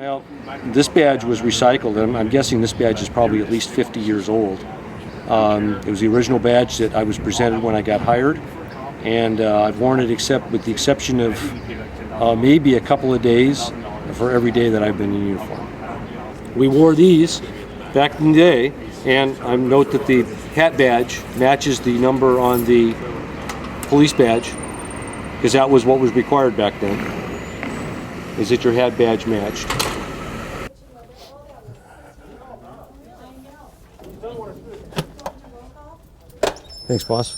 Well, this badge was recycled, and I'm guessing this badge is probably at least 50 years old. It was the original badge that I was presented when I got hired, and I've worn it with the exception of maybe a couple of days for every day that I've been in uniform. We wore these back in the day, and I note that the hat badge matches the number on the police badge, because that was what was required back then, is that your hat badge matched. Thanks, boss.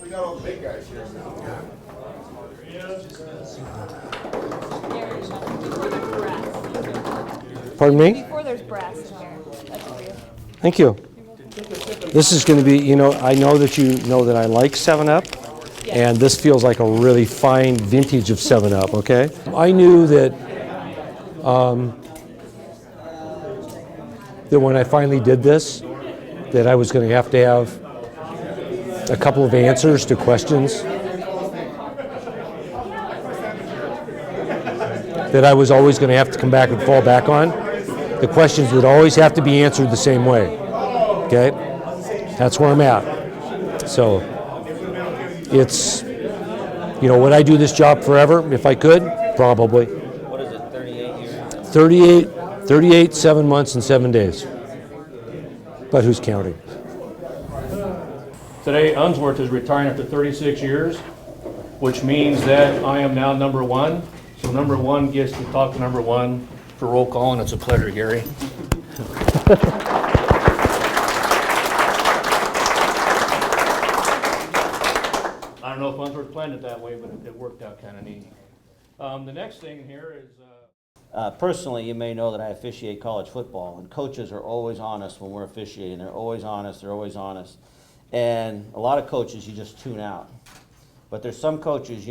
We got all the big guys here now. Pardon me? Before there's brass in here. That's for you. Thank you. This is going to be, I know that you know that I like 7-Up, and this feels like a really fine vintage of 7-Up, okay? I knew that that when I finally did this, that I was going to have a couple of answers to questions that I was always going to have to come back and fall back on. The questions would always have to be answered the same way, okay? That's where I'm at. So it's, would I do this job forever if I could? Probably. What is it, 38 years? 38, 7 months and 7 days. But who's counting? Today, Unsworth is retiring after 36 years, which means that I am now number one. So number one gets to talk to number one for roll call, and it's a pleasure, Gary. I don't know if Unsworth planned it that way, but it worked out kind of neat. The next thing here is... Personally, you may know that I officiate college football, and coaches are always honest when we're officiating. They're always honest, And a lot of coaches, you just tune out. But there's some coaches,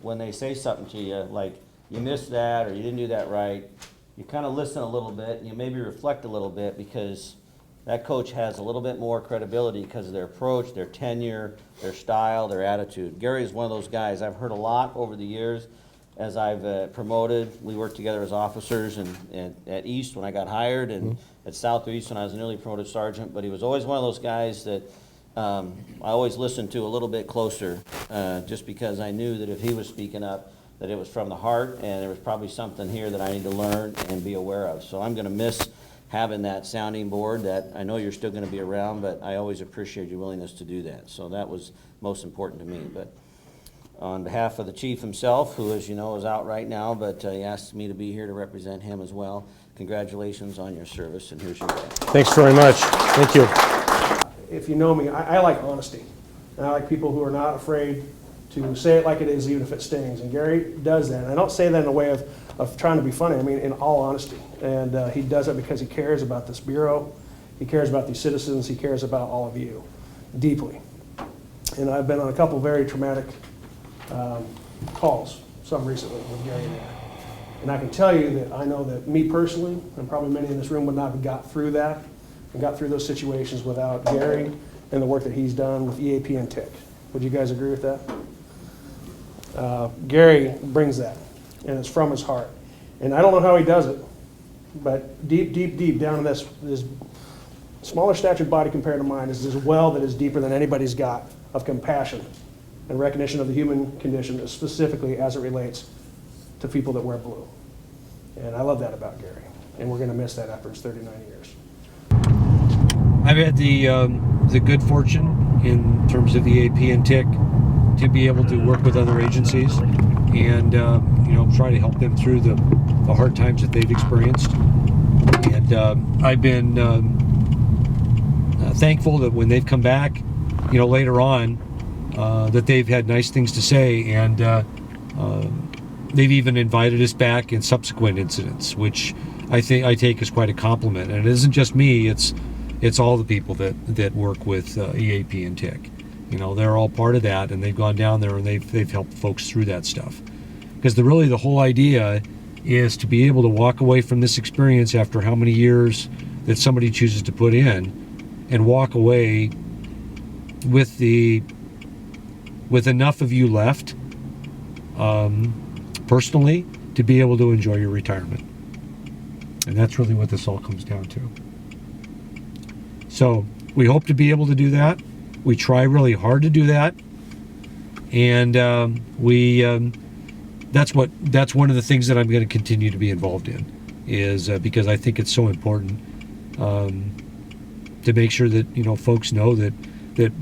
when they say something to you, like, you missed that, or you didn't do that right, you kind of listen a little bit, and you maybe reflect a little bit, because that coach has a little bit more credibility because of their approach, their tenure, their style, their attitude. Gary is one of those guys. I've heard a lot over the years as I've promoted. We worked together as officers and at East when I got hired, and at South or East when I was a newly promoted sergeant. But he was always one of those guys that I always listened to a little bit closer, just because I knew that if he was speaking up, that it was from the heart, and there was probably something here that I need to learn and be aware of. So I'm going to miss having that sounding board. That I know you're still going to be around, but I always appreciate your willingness to do that. So that was most important to me. But on behalf of the chief himself, who, as you know, is out right now, but he asked me to be here to represent him as well. Congratulations on your service, and here's your badge. Thanks very much. Thank you. If you know me, I like honesty. And I like people who are not afraid to say it like it is, even if it stings. And Gary does that. And I don't say that in a way of trying to be funny. I mean, in all honesty. And he does it because he cares about this Bureau. He cares about these citizens. He cares about all of you deeply. And I've been on a couple very traumatic calls, some recently with Gary and I. And I can tell you that I know that me personally, and probably many in this room, would not have got through that and got through those situations without Gary and the work that he's done with EAP and TIC. Would you guys agree with that? Gary brings that, and it's from his heart. And I don't know how he does it, but deep, deep, deep down in this smaller statured body compared to mine is this well that is deeper than anybody's got of compassion and recognition of the human condition, specifically as it relates to people that wear blue. And I love that about Gary, and we're going to miss that after his 39 years. I've had the good fortune in terms of the AP and TIC to be able to work with other agencies and try to help them through the hard times that they've experienced. And I've been thankful that when they've come back, later on, that they've had nice things to say, and they've even invited us back in subsequent incidents, which I take as quite a compliment. And it isn't just me; it's all the people that work with EAP and TIC. They're all part of that, and they've gone down there and they've helped folks through that stuff. Because the whole idea is to be able to walk away from this experience after how many years that somebody chooses to put in, and walk away with enough of you left, personally, to be able to enjoy your retirement. And that's really what this all comes down to. So we hope to be able to do that. We try really hard to do that. And that's one of the things that I'm going to continue to be involved in, is because I think it's so important to make sure that, you know, folks know that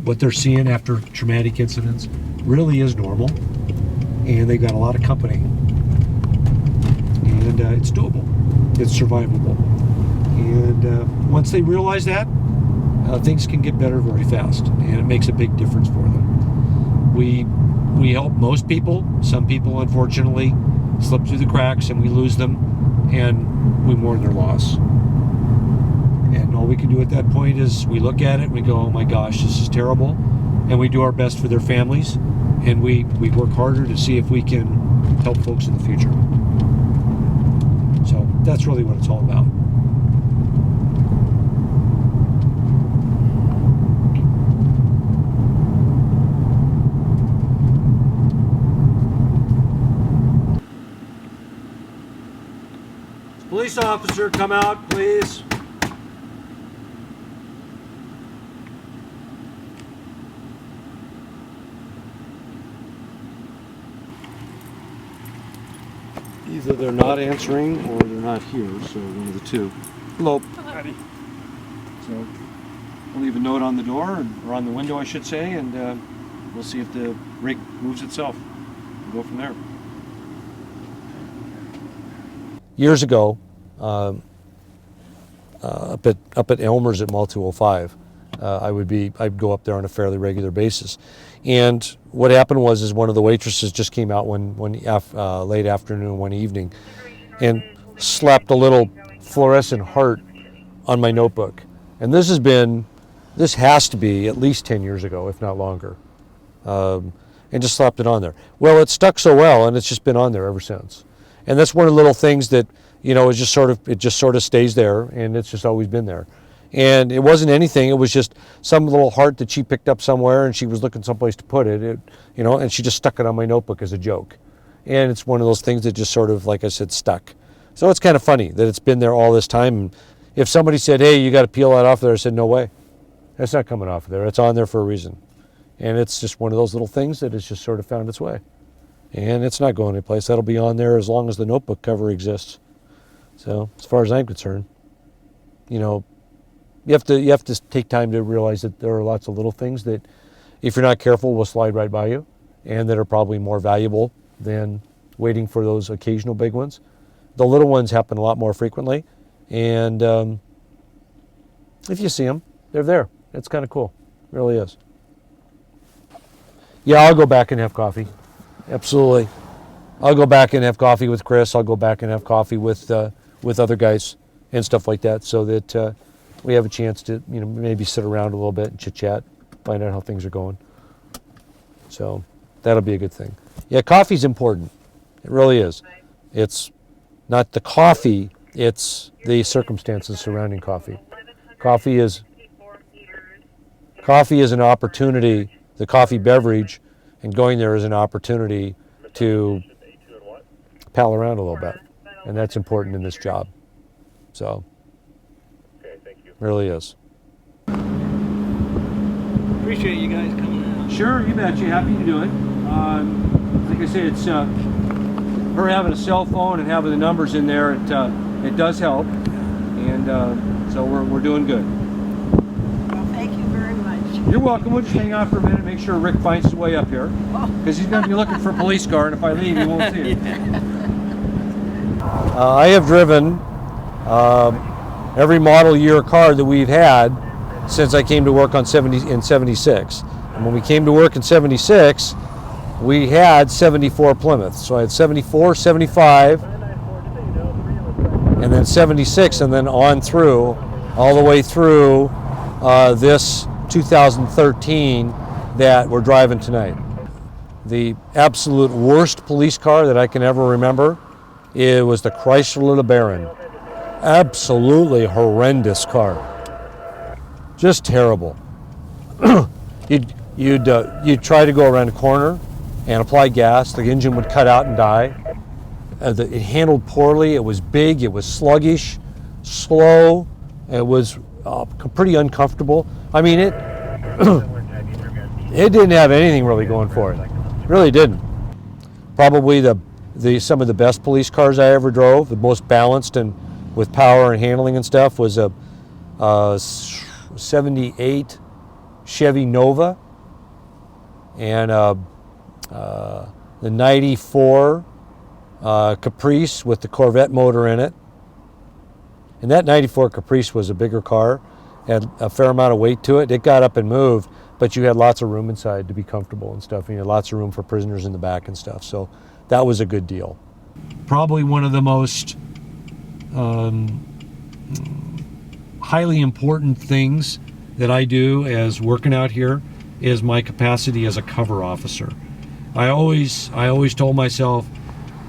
what they're seeing after traumatic incidents really is normal, and they got a lot of company, and it's doable, it's survivable, and once they realize that, things can get better very fast, and it makes a big difference for them. We help most people. Some people, unfortunately, slip through the cracks, and we lose them, and we mourn their loss. And all we can do at that point is we look at it and we go, oh my gosh, this is terrible. And we do our best for their families, and we work harder to see if we can help folks in the future. So that's really what it's all about. Police officer, come out, please. Either they're not answering or they're not here, so one of the two. Hello. Hello. So we'll leave a note on the door, or on the window, I should say, and we'll see if the rig moves itself. We'll go from there. Years ago, up at Elmer's at Mall 205, I'd go up there on a fairly regular basis. And what happened was one of the waitresses just came out one late afternoon, one evening, and slapped a little fluorescent heart on my notebook. And this has to be at least 10 years ago, if not longer. And just slapped it on there. Well, it stuck so well, and it's just been on there ever since. And that's one of the little things that, you know, it just sort of stays there, and it's just always been there. And it wasn't anything. It was just some little heart that she picked up somewhere, and she was looking someplace to put it. You know, and she just stuck it on my notebook as a joke. And it's one of those things that just sort of, like I said, stuck. So it's kind of funny that it's been there all this time. And if somebody said, "Hey, you got to peel that off there," I said, "No way. That's not coming off of there. It's on there for a reason." And it's just one of those little things that has just sort of found its way. And it's not going anyplace. That'll be on there as long as the notebook cover exists. So as far as I'm concerned, you know, you have to take time to realize that there are lots of little things that, if you're not careful, will slide right by you, and that are probably more valuable than waiting for those occasional big ones. The little ones happen a lot more frequently, and if you see them, they're there. It's kind of cool. It really is. Yeah, I'll go back and have coffee. Absolutely. I'll go back and have coffee with Chris. I'll go back and have coffee with other guys and stuff like that, so that we have a chance to, you know, maybe sit around a little bit and chit-chat, find out how things are going. So that'll be a good thing. Yeah, coffee's important. It really is. It's not the coffee, it's the circumstances surrounding coffee. Coffee is an opportunity, the coffee beverage, and going there is an opportunity to pal around a little bit. And that's important in this job. So, really is. Appreciate you guys coming out. Sure, you bet. You happy to do it. Like I said, it's her having a cell phone and having the numbers in there. It does help, and so we're doing good. Well, thank you very much. You're welcome. We'll just hang out for a minute and make sure Rick finds his way up here, because he's going to be looking for a police car, and if I leave, he won't see it. I have driven every model year car that we've had since I came to work in 76. And when we came to work in 76, we had 74 Plymouths. So I had 74, 75, and then 76, and then on through, all the way through this 2013 that we're driving tonight. The absolute worst police car that I can ever remember, it was the Chrysler LeBaron. Absolutely horrendous car. Just terrible. you'd try to go around a corner and apply gas. The engine would cut out and die. It handled poorly. It was big. It was sluggish, slow. It was pretty uncomfortable. I mean, it it didn't have anything really going for it. It really didn't. Probably some of the best police cars I ever drove, the most balanced and with power and handling and stuff, was a 78 Chevy Nova and the 94 Caprice with the Corvette motor in it. And that 94 Caprice was a bigger car, had a fair amount of weight to it. It got up and moved, but you had lots of room inside to be comfortable and stuff. And you had lots of room for prisoners in the back and stuff. So that was a good deal. Probably one of the most highly important things that I do as working out here is my capacity as a cover officer. I always told myself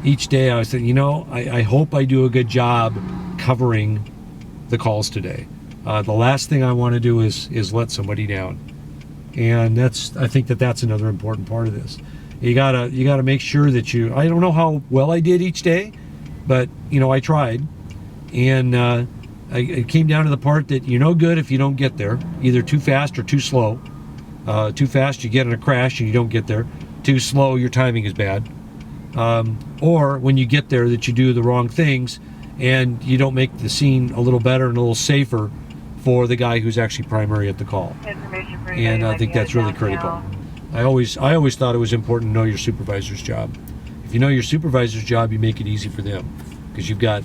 each day, I was thinking, you know, I hope I do a good job covering the calls today. The last thing I want to do is let somebody down. And I think that's another important part of this. You gotta make sure that I don't know how well I did each day, but you know, I tried. And it came down to the part that you're no good if you don't get there, either too fast or too slow. Too fast, you get in a crash and you don't get there. Too slow, your timing is bad. Or when you get there, that you do the wrong things and you don't make the scene a little better and a little safer for the guy who's actually primary at the call. And I think that's really critical. I always thought it was important to know your supervisor's job. If you know your supervisor's job, you make it easy for them, because you've got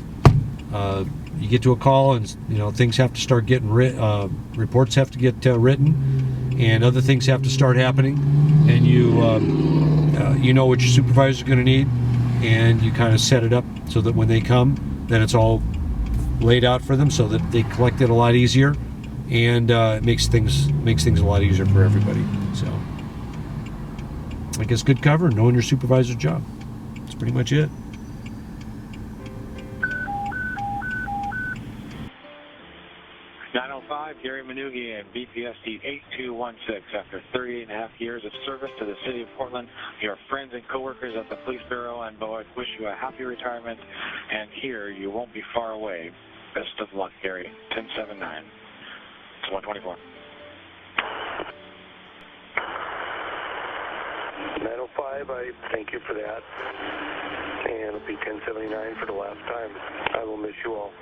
you get to a call and you know things have to start getting reports have to get written, and other things have to start happening, and you know what your supervisor's going to need, and you kind of set it up so that when they come, then it's all laid out for them so that they collect it a lot easier, and it makes things a lot easier for everybody. So I guess good cover, knowing your supervisor's job. That's pretty much it. Gary Manougian, BPSD 8216. After 38.5 years of service to the city of Portland, your friends and coworkers at the Police Bureau and BOA wish you a happy retirement, and here you won't be far away. Best of luck, Gary. 1079. It's 124. 905, I thank you for that. And it'll be 1079 for the last time. I will miss you all.